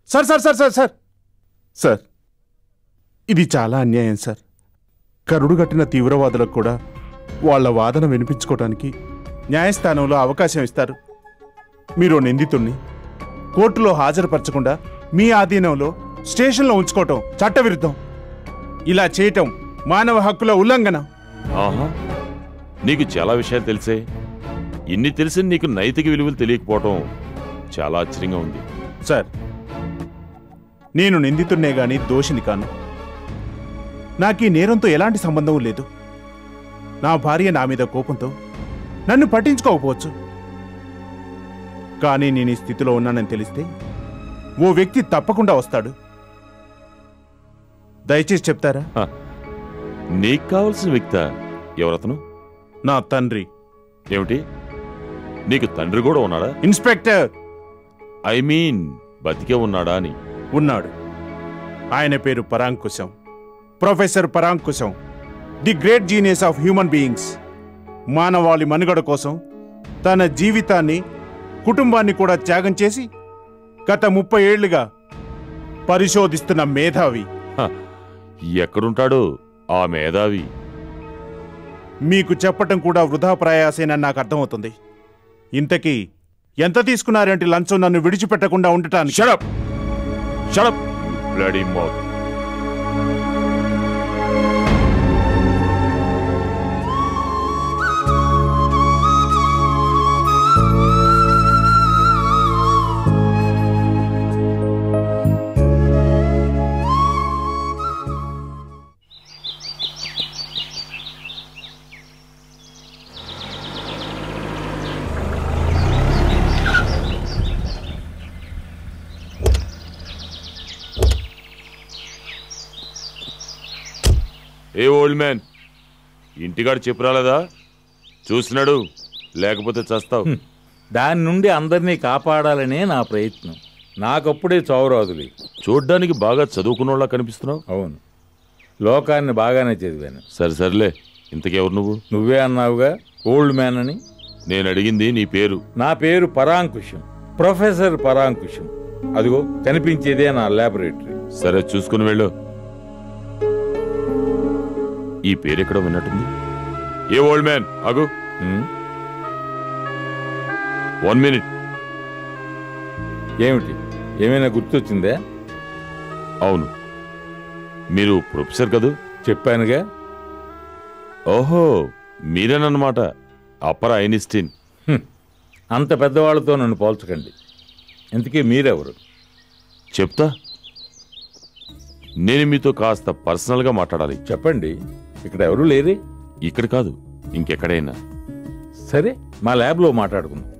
Sir sir sir sir sir sir ఇది చాలా అన్యాయం సార్. కరుడు కట్టిన తీవ్రవాదులకు కూడా వాళ్ల వాదన వినిపించుకోవటానికి న్యాయస్థానంలో అవకాశం ఇస్తారు. మీరు నిందితుణ్ణి కోర్టులో హాజరుపరచకుండా మీ ఆధీనంలో స్టేషన్లో ఉంచుకోవటం చట్టవిరుద్ధం. ఇలా చేయటం మానవ హక్కుల ఉల్లంఘన. నీకు చాలా విషయాలు తెలిసే. ఇన్ని తెలిసి నీకు నైతిక విలువలు తెలియకపోవటం చాలా ఆశ్చర్యంగా ఉంది. సార్, నేను నిందితున్నే గాని దోషిని కాను. నాకీ నేరంతో ఎలాంటి సంబంధం లేదు. నా భార్య నా మీద కోపంతో నన్ను పట్టించుకోకపోవచ్చు. కానీ నేను ఈ స్థితిలో ఉన్నానని తెలిస్తే ఓ వ్యక్తి తప్పకుండా వస్తాడు. దయచేసి చెప్తారా? నీకు కావలసిన వ్యక్తి ఎవరతను? నా తండ్రి. ఏమిటి, నీకు తండ్రి కూడా ఉన్నాడా? ఇన్స్పెక్టర్. ఐ మీన్ బతికే ఉన్నాడా అని. ఉన్నాడు. ఆయన పేరు Parankusam, professor Parankusam, the great genius of human beings. మానవాళి మనుగడ కోసం తన జీవితాన్ని, కుటుంబాన్ని కూడా త్యాగం చేసి గత 30 ఏళ్లుగా పరిశోధిస్తున్న మేధావి. ఎక్కడుంటాడు ఆ మేధావి? మీకు చెప్పటం కూడా వృధా ప్రయాసేనని నాకు అర్థమవుతుంది. ఇంతకీ ఎంత తీసుకున్నారంటే లంచం నన్ను విడిచిపెట్టకుండా ఉండటానికి? Shut up! Shut up, bloody mouth. ఏ ఓల్డ్ మ్యాన్, ఇంటికాడు చెప్పు రాలేదా? చూసినాడు, లేకపోతే చస్తావు. దాని నుండి అందరినీ కాపాడాలనే నా ప్రయత్నం. నాకప్పుడే చౌరాదులే. చూడ్డానికి బాగా చదువుకున్నోళ్ళ కనిపిస్తున్నావు. అవును, లోకాన్ని బాగానే చదివాను. సరేలే, ఇంతకెవరు నువ్వు? నువ్వే అన్నావుగా ఓల్డ్ మ్యాన్ అని. నేను అడిగింది నీ పేరు. నా పేరు పరాంకుశం, ప్రొఫెసర్ పరాంకుశం. అదిగో కనిపించేదే నా ల్యాబొరేటరీ. సరే, చూసుకుని వెళ్ళు. ఈ పేరెక్కడో విన్నట్టుంది. ఏ ఓల్డ్ మ్యాన్, ఆగు. 1 minute. ఏమిటి, ఏమైనా గుర్తొచ్చిందా? అవును, మీరు ప్రొఫెసర్ కదూ? చెప్పానుగా. ఓహో, మీరేనన్నమాట అప్పర్ ఐన్స్టీన్. అంత పెద్దవాళ్లతో నన్ను పోల్చకండి. ఇంతకీ మీరెవరు? చెప్తా. నేను మీతో కాస్త పర్సనల్గా మాట్లాడాలి. చెప్పండి. ఇక్కడ ఎవరు లేరే? ఇక్కడ కాదు, ఇంకెక్కడైనా. సరే, మా ల్యాబ్లో మాట్లాడుకుందాం.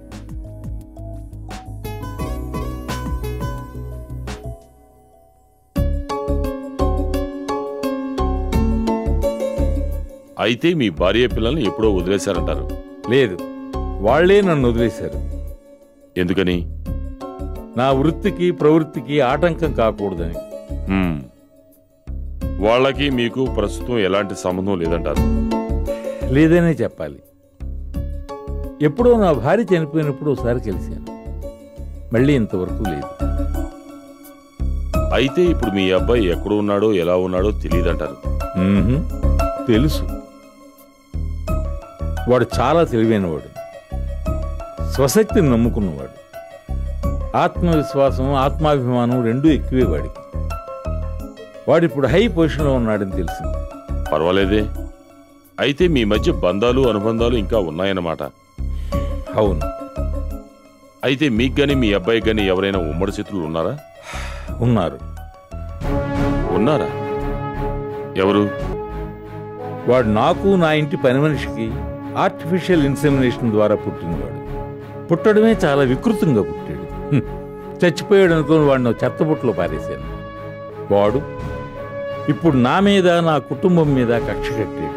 అయితే మీ భార్య పిల్లల్ని ఎప్పుడో వదిలేశారంటారు? లేదు, వాళ్లే నన్ను వదిలేశారు. ఎందుకని? నా వృత్తికి ప్రవృత్తికి ఆటంకం కాకూడదని. వాళ్ళకి మీకు ప్రస్తుతం ఎలాంటి సంబంధం లేదంటారు? లేదనే చెప్పాలి. ఎప్పుడో నా భార్య చనిపోయినప్పుడు ఒకసారి కలిశాను, మళ్ళీ ఇంతవరకు లేదు. అయితే ఇప్పుడు మీ అబ్బాయి ఎక్కడ ఉన్నాడో ఎలా ఉన్నాడో తెలియదంటారు? తెలుసు. వాడు చాలా తెలివైనవాడు, స్వశక్తిని నమ్ముకున్నవాడు. ఆత్మవిశ్వాసం, ఆత్మాభిమానం రెండూ ఎక్కువే వాడికి. వాడిప్పుడు హై పొజిషన్లో ఉన్నాడని తెలిసింది. పర్వాలేదే. అయితే మీ మధ్య బంధాలు, అనుబంధాలు ఇంకా ఉన్నాయన్నమాట. అవును. అయితే మీకు గాని మీ అబ్బాయికి గాని ఎవరైనా ఉమ్మడి శత్రువులు ఉన్నారా? ఉన్నారు. ఉన్నారా? ఎవరు? వాడు నాకు, నా ఇంటి పని మనిషికి ఆర్టిఫిషియల్ ఇన్సెమినేషన్ ద్వారా పుట్టినవాడు. పుట్టడమే చాలా వికృతంగా పుట్టాడు. చచ్చిపోయాడు అనుకుని వాడిని చెత్తబుట్టలో పారేశాను. వాడు ఇప్పుడు నా మీద, నా కుటుంబం మీద కక్ష కట్టాడు.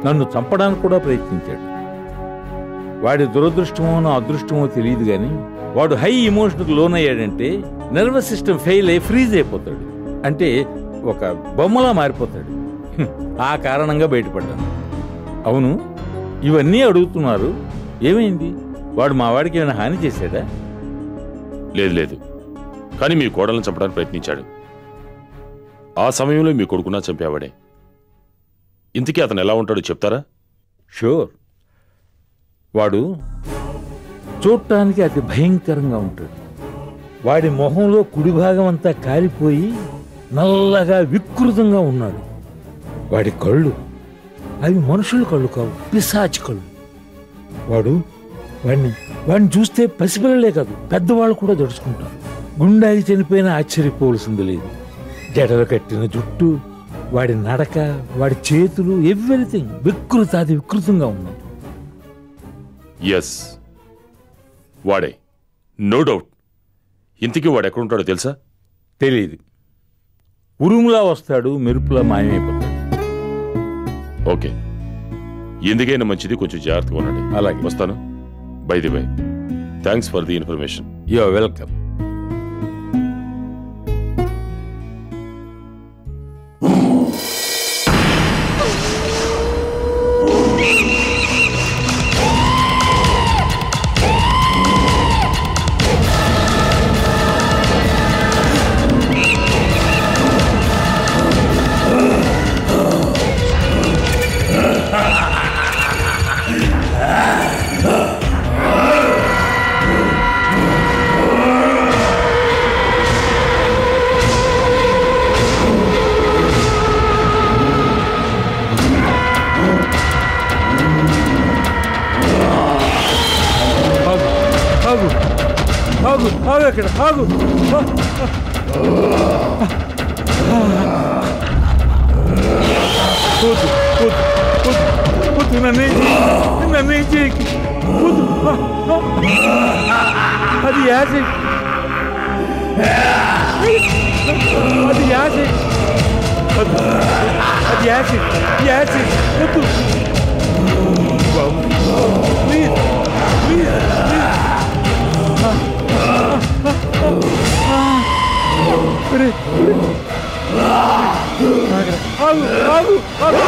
నన్ను చంపడానికి కూడా ప్రయత్నించాడు. వాడి దురదృష్టమో నా అదృష్టమో తెలియదు కానీ వాడు హై ఎమోషన్కు లోనయ్యాడంటే నర్వస్ సిస్టమ్ ఫెయిల్ అయ్యి ఫ్రీజ్ అయిపోతాడు. అంటే ఒక బొమ్మలా మారిపోతాడు. ఆ కారణంగా బయటపడ్డాను. అవును, ఇవన్నీ అడుగుతున్నారు. ఏమైంది? వాడు మా వాడికి ఏమైనా హాని చేశాడా? లేదు. కానీ మీ కోడలను చంపడానికి ప్రయత్నించాడు. ఆ సమయంలో మీ కొడుకున్నా చంపేవాడే. ఇంతకీ అతను ఎలా ఉంటాడో చెప్తారా? షూర్. వాడు చూడటానికి అతి భయంకరంగా ఉంటాడు. వాడి మొహంలో కుడి భాగం అంతా కాలిపోయి నల్లగా వికృతంగా ఉన్నాడు. వాడి కళ్ళు అవి మనుషుల కళ్ళు కావు, పిశాచి కళ్ళు. వాడిని చూస్తే పసిపిల్లలే కాదు, పెద్దవాళ్ళు కూడా దడుచుకుంటారు. గుండాగి చనిపోయినా ఆశ్చర్యపోవలసింది లేదు. జడలు కట్టిన జుట్టు, వాడి నడక, వాడి చేతులు, ఎవ్రీథింగ్ వికృతంగా ఉన్నాయి. ఎస్, వాడే, నో డౌట్. ఇంతకీ వాడు ఎక్కడుంటాడో తెలుసా? తెలియదు. ఉరుములా వస్తాడు, మెరుపులా మాయమైపోతాడు. ఓకే, ఎందుకైనా మంచిది, కొంచెం జాగ్రత్తగా ఉండండి. అలాగే, వస్తాను. By the by, thanks for the information. You are welcome. ఆగు అక్కడ, ఆగు. నన్ను ఏం చేయకి. అది యాసిడ్, అది యాసిడ్, అది యాసిడ్, యాసిడ్. వద్దు ప్లీజ్, ప్లీజ్, ఆగు, ఆగు, ఆగు.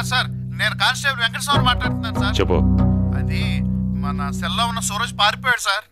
సార్, నేను కానిస్టేబుల్ వెంకటస్వామి మాట్లాడుతున్నాను సార్. చెప్పు. అది మన సెల్లో ఉన్న సూరజ్ పారిపోయాడు sir.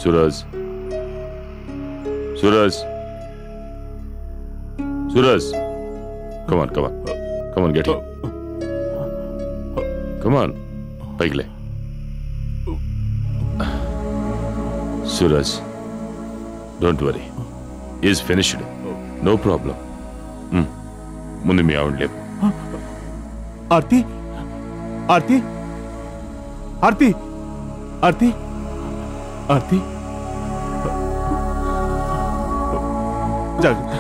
Suraj Suraj Suraj come on come on come on get come on పైకిలే Suraj don't worry is finished no problem ముందు మీ ఆవిడ లేపు ఆర్తి ఆర్తి ఆర్తి ఆర్తి ఆర్తి జాగ్రత్త.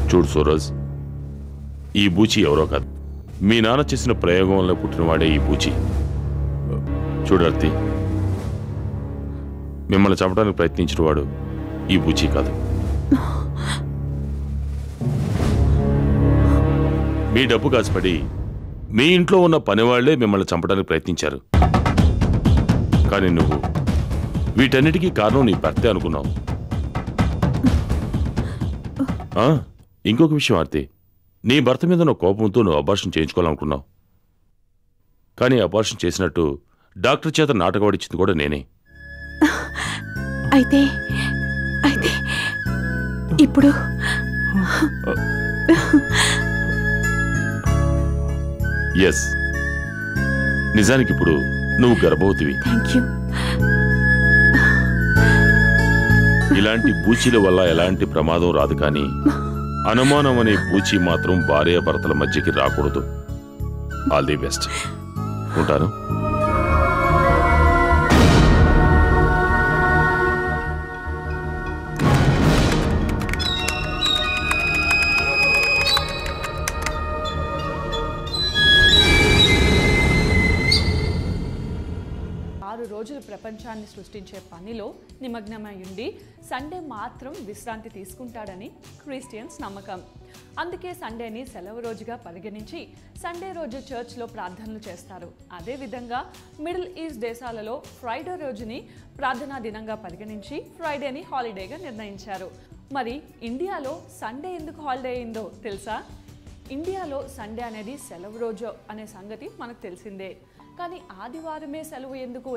చూడు సూరజ్, ఈ బూచి ఎవరో కాదు, మీ నాన్న చేసిన ప్రయోగం వల్ల పుట్టినవాడే ఈ బూచి. చూడు ఆర్తి, మిమ్మల్ని చంపడానికి ప్రయత్నించిన వాడు ఈ బూచి కాదు. మీ డబ్బు కాసిపడి మీ ఇంట్లో ఉన్న పనివాళ్లే మిమ్మల్ని చంపడానికి ప్రయత్నించారు. కానీ నువ్వు వీటన్నిటికీ కారణం నీ భర్తే అనుకున్నావు. ఇంకొక విషయం ఆర్తి, నీ భర్త మీద నువ్వు కోపంతో నువ్వు అబార్షన్ చేయించుకోవాలనుకున్నావు. కానీ అబార్షన్ చేసినట్టు డాక్టర్ చేత నాటకవాడిచ్చింది కూడా నేనే. అయితే అయితే ఇప్పుడు ఎస్, నిజానికి ఇప్పుడు నువ్వు గర్భవతివి. Thank you. ఇలాంటి బూచీల వల్ల ఎలాంటి ప్రమాదం రాదు, కానీ అనుమానం అనే బూచి మాత్రం భార్యాభర్తల మధ్యకి రాకూడదు. All the best. ఉంటాను. రోజులు ప్రపంచాన్ని సృష్టించే పనిలో నిమగ్నమై ఉండి సండే మాత్రం విశ్రాంతి తీసుకుంటాడని క్రిస్టియన్స్ నమ్మకం. అందుకే సండేని సెలవు రోజుగా పరిగణించి సండే రోజు చర్చ్లో ప్రార్థనలు చేస్తారు. అదేవిధంగా మిడిల్ ఈస్ట్ దేశాలలో ఫ్రైడే రోజుని ప్రార్థనా దినంగా పరిగణించి ఫ్రైడేని హాలిడేగా నిర్ణయించారు. మరి ఇండియాలో సండే ఎందుకు హాలిడే అయిందో తెలుసా? ఇండియాలో సండే అనేది సెలవు రోజు అనే సంగతి మనకు తెలిసిందే. కానీ ఆదివారమే సెలవు ఎందుకు